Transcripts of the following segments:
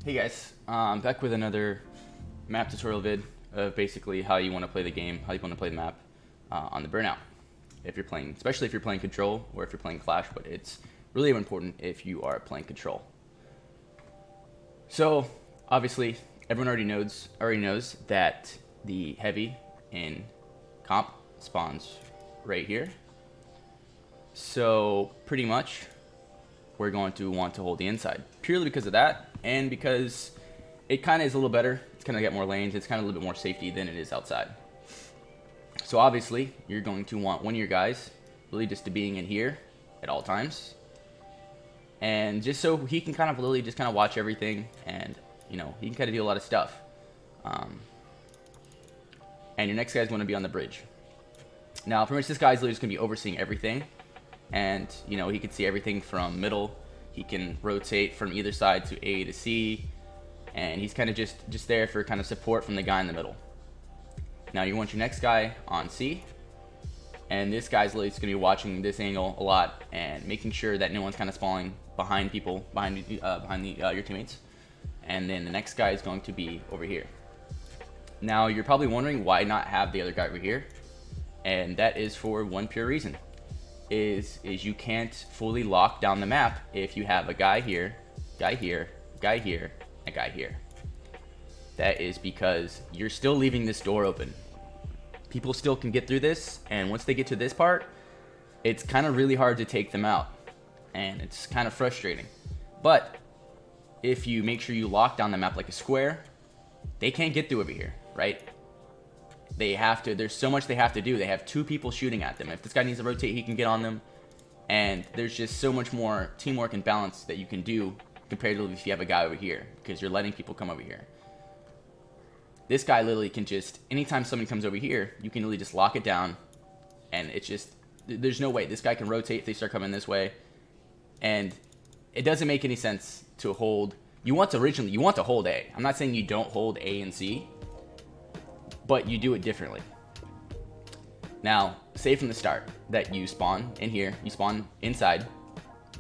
Hey guys, back with another map tutorial vid of basically how you want to play the game, how you want to play the map on the Burnout. If you're playing, especially if you're playing Control or if you're playing Clash, but it's really important if you are playing Control. So obviously, everyone already knows that the heavy in comp spawns right here. So pretty much, we're going to want to hold the inside purely because of that, and because it kind of is a little better. It's kind of got more lanes. It's kind of a little bit more safety than it is outside. So obviously, you're going to want one of your guys really just to being in here at all times, and just so he can kind of literally just kind of watch everything, and you know he can kind of do a lot of stuff. And your next guy's going to be on the bridge. Now, pretty much this guy's literally just going to be overseeing everything. And, you know, he can see everything from middle. He can rotate from either side to A to C. And he's kind of just there for kind of support from the guy in the middle. Now, you want your next guy on C. And this guy's literally just going to be watching this angle a lot and making sure that no one's kind of spawning behind people, behind your teammates. And then the next guy is going to be over here. Now, you're probably wondering why not have the other guy over here. And that is for one pure reason. Is you can't fully lock down the map if you have a guy here, guy here, guy here, and guy here. That is because you're still leaving this door open. People still can get through this, and once they get to this part, it's kind of really hard to take them out, and it's kind of frustrating. But if you make sure you lock down the map like a square, they can't get through over here, right? They have to, there's so much they have to do. They have two people shooting at them. If this guy needs to rotate, he can get on them. And there's just so much more teamwork and balance that you can do compared to if you have a guy over here, because you're letting people come over here. This guy literally can just, anytime somebody comes over here, you can really just lock it down. And it's just, there's no way. This guy can rotate if they start coming this way. And it doesn't make any sense to hold. You want to hold A. I'm not saying you don't hold A and C, but you do it differently. Now, say from the start that you spawn in here, you spawn inside,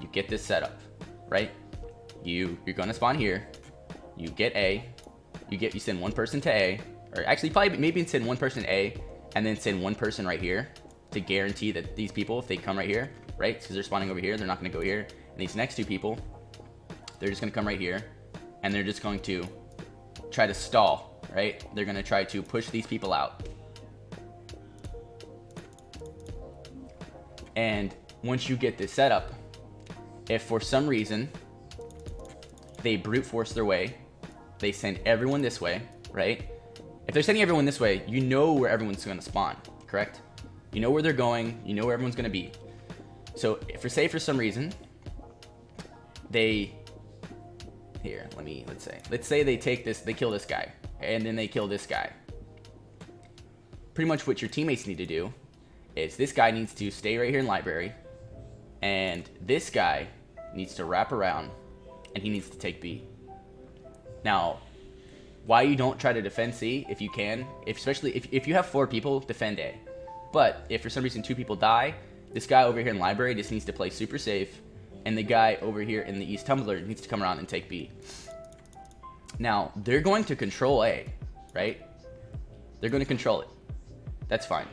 you get this setup, right? You're gonna spawn here, you get A, you send one person to A, or actually probably maybe send one person to A, and then send one person right here to guarantee that these people, if they come right here, right, because they're spawning over here, they're not gonna go here, and these next two people, they're just gonna come right here, and they're just going to try to stall. Right? They're going to try to push these people out. And once you get this set up, if for some reason they brute force their way, they send everyone this way, right? If they're sending everyone this way, you know where everyone's going to spawn, correct? You know where they're going, you know where everyone's going to be. So if for some reason let's say they take this, they kill this guy, and then they kill this guy. Pretty much what your teammates need to do is this guy needs to stay right here in library, and this guy needs to wrap around, and he needs to take B. Now, why you don't try to defend C if you can, especially if you have 4 people, defend A. But if for some reason 2 people die, this guy over here in library just needs to play super safe, and the guy over here in the East Tumbler needs to come around and take B. Now, they're going to control A, right? They're going to control it. That's fine.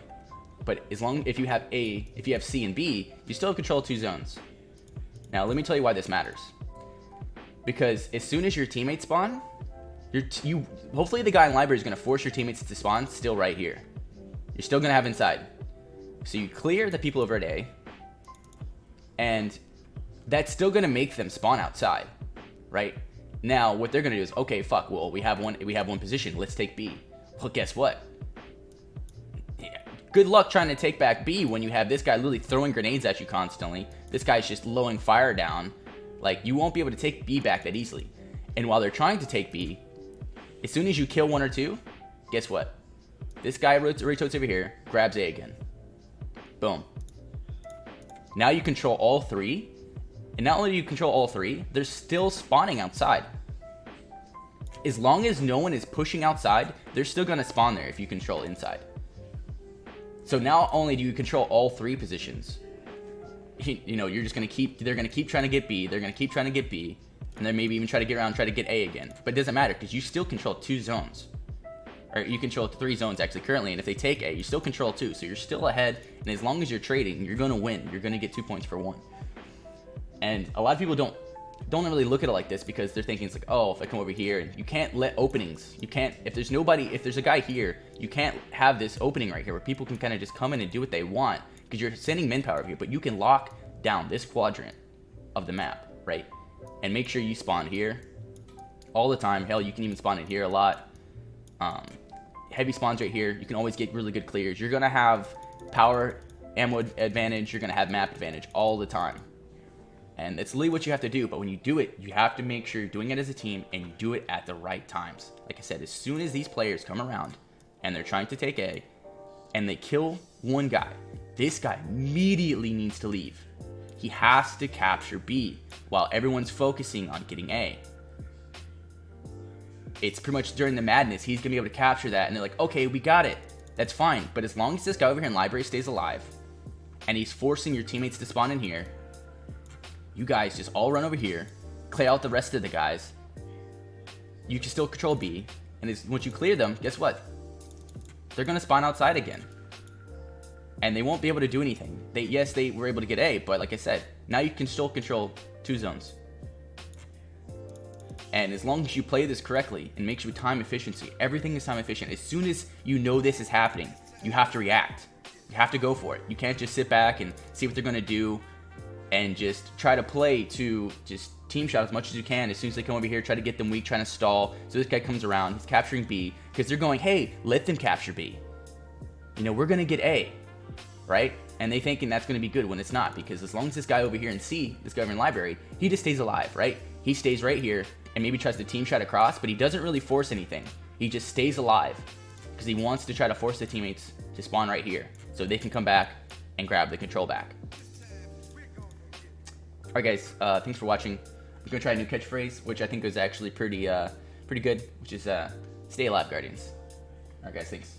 But if you have C and B, you still control 2 zones. Now, let me tell you why this matters. Because as soon as your teammates spawn, hopefully the guy in library is going to force your teammates to spawn still right here. You're still going to have inside. So you clear the people over at A, and that's still going to make them spawn outside, right? Now, what they're going to do is, okay, fuck, well, we have one position. Let's take B. Well, guess what? Yeah. Good luck trying to take back B when you have this guy literally throwing grenades at you constantly. This guy's just lowering fire down. Like, you won't be able to take B back that easily. And while they're trying to take B, as soon as you kill 1 or 2, guess what? This guy rotates over here, grabs A again. Boom. Now you control all 3. And not only do you control all 3, they're still spawning outside. As long as no one is pushing outside, they're still going to spawn there if you control inside. So not only do you control all 3 positions, you know, you're just going to keep, they're going to keep trying to get B, they're going to keep trying to get B, And then maybe even try to get around, try to get A again. But it doesn't matter because you still control 2 zones. Or you control 3 zones actually currently. And if they take A, you still control 2. So you're still ahead. And as long as you're trading, you're going to win. You're going to get 2 points for 1. And a lot of people don't really look at it like this because they're thinking it's like, oh, if I come over here, and you can't let openings. You can't, if there's a guy here, you can't have this opening right here where people can kind of just come in and do what they want because you're sending manpower here. But you can lock down this quadrant of the map, right? And make sure you spawn here all the time. Hell, you can even spawn in here a lot. Heavy spawns right here. You can always get really good clears. You're going to have power, ammo advantage. You're going to have map advantage all the time. And it's literally what you have to do. But when you do it, you have to make sure you're doing it as a team and you do it at the right times. Like I said, as soon as these players come around and they're trying to take A and they kill one guy, this guy immediately needs to leave. He has to capture B while everyone's focusing on getting A. It's pretty much during the madness, he's going to be able to capture that. And they're like, okay, we got it. That's fine. But as long as this guy over here in library stays alive and he's forcing your teammates to spawn in here, you guys just all run over here, clear out the rest of the guys. You can still control B. And once you clear them, guess what? They're going to spawn outside again. And they won't be able to do anything. Yes, they were able to get A, but like I said, now you can still control 2 zones. And as long as you play this correctly and make sure time efficiency, everything is time efficient. As soon as you know this is happening, you have to react. You have to go for it. You can't just sit back and see what they're going to do and just try to play to just team shot as much as you can. As soon as they come over here, try to get them weak, trying to stall. So this guy comes around, he's capturing B because they're going, hey, let them capture B. You know, we're going to get A, right? And they thinking that's going to be good when it's not, because as long as this guy over here in C, this guy over in library, he just stays alive, right? He stays right here and maybe tries to team shot across, but he doesn't really force anything. He just stays alive because he wants to try to force the teammates to spawn right here so they can come back and grab the control back. All right, guys, thanks for watching. I'm going to try a new catchphrase, which I think is actually pretty good, which is stay alive, Guardians. All right, guys, thanks.